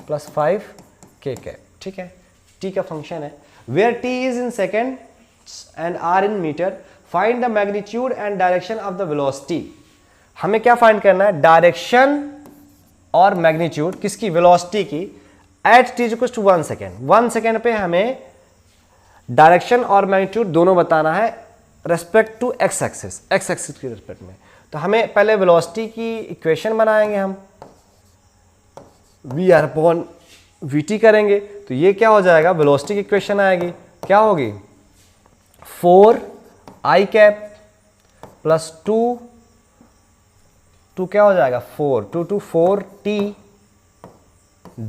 Speaker 1: plus 5k cap, ठीक है। t का फंक्शन है, where t is in second and r in meter, find the magnitude and direction of the velocity. हमें क्या find करना है, direction और magnitude किसकी, वेलोसिटी की, एट t = 1 सेकेंड। 1 सेकेंड पे हमें डायरेक्शन और मैग्नीट्यूड दोनों बताना है रेस्पेक्ट टू x एक्सिस की रेस्पेक्ट में। तो हमें पहले वेलोसिटी की इक्वेशन बनाएंगे, हम v/vt करेंगे, तो ये क्या हो जाएगा, वेलोसिटी की इक्वेशन आएगी, क्या होगी, 4i कैप प्लस 2 क्या हो जाएगा, 4t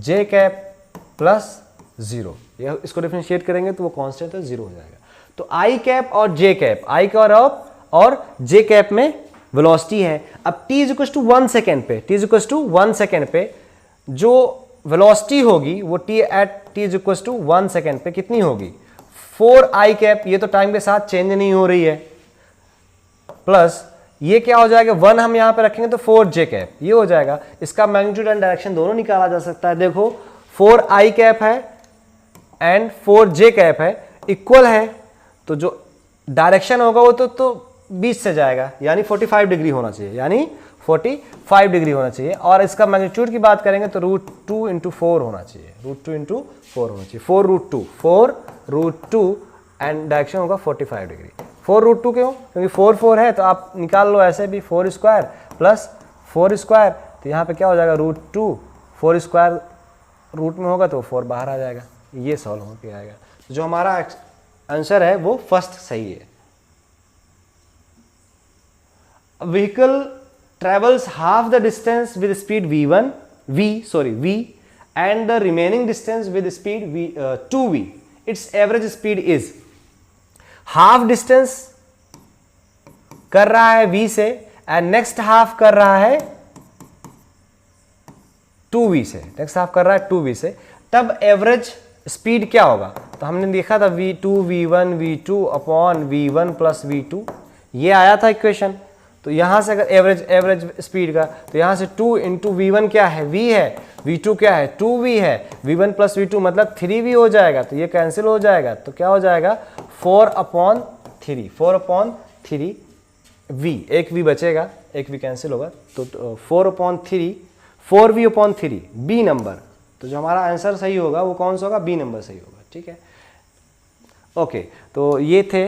Speaker 1: j कैप प्लस 0, इसको डिफरेंशिएट करेंगे तो वो कांस्टेंट है, 0 हो जाएगा। तो i कैप और j कैप, i और j कैप में वेलोसिटी है। अब t = 1 सेकेंड पे जो वेलोसिटी होगी वो t = 1 सेकेंड पे कितनी होगी, 4i कैप, ये तो टाइम के साथ चेंज नहीं हो रही है, प्लस ये क्या हो जाएगा, 1 हम यहां पे रखेंगे तो 4j कैप, ये हो जाएगा। इसका मैग्नीट्यूड एंड डायरेक्शन दोनों निकाला जा सकता है। देखो 4i कैप है एंड 4j कैप है, इक्वल है, तो जो डायरेक्शन होगा वो तो 20 से जाएगा, यानी 45 डिग्री होना चाहिए, यानी 45 डिग्री होना चाहिए। और इसका मैग्नीट्यूड की बात करेंगे तो √2 × 4 होना चाहिए, √2 × 4 होना चाहिए, 4√2 एंड डायरेक्शन होगा 45 डिग्री। 4√2 क्यों? क्योंकि 4 है तो आप निकाल लो ऐसे भी, 4² प्लस 4², तो यहाँ पे क्या हो जाएगा √2, 4² रूट में होगा तो 4 बाहर आ जाएगा, ये सॉल्व हो के आएगा। तो जो हमारा आंसर है वो फर्स्ट सही है। Vehicle travels half the distance with speed v and the remaining distance with speed 2v. Its average speed is, half distance कर रहा है v से and next half कर रहा है 2v से, next half कर रहा है 2v से, तब एवरेज स्पीड क्या होगा? तो हमने देखा था v2 v1 v2 upon v1 plus v2, ये आया था इक्वेशन। तो यहाँ से अगर एवरेज स्पीड का, तो यहाँ से 2 × v1 क्या है? v है, v2 क्या है? 2v है, v1 प्लस v2 मतलब 3v हो जाएगा, तो ये कैंसिल हो जाएगा, तो क्या हो जाएगा 4/3, 4/3v, एक v बचेगा, एक v कैंसिल होगा, तो 4/3, 4v/3 बी नंबर। तो जो हमारा आंसर सही होगा वो कौन सा होगा? बी नंबर सही होगा। ठीक है, ओके, तो ये थे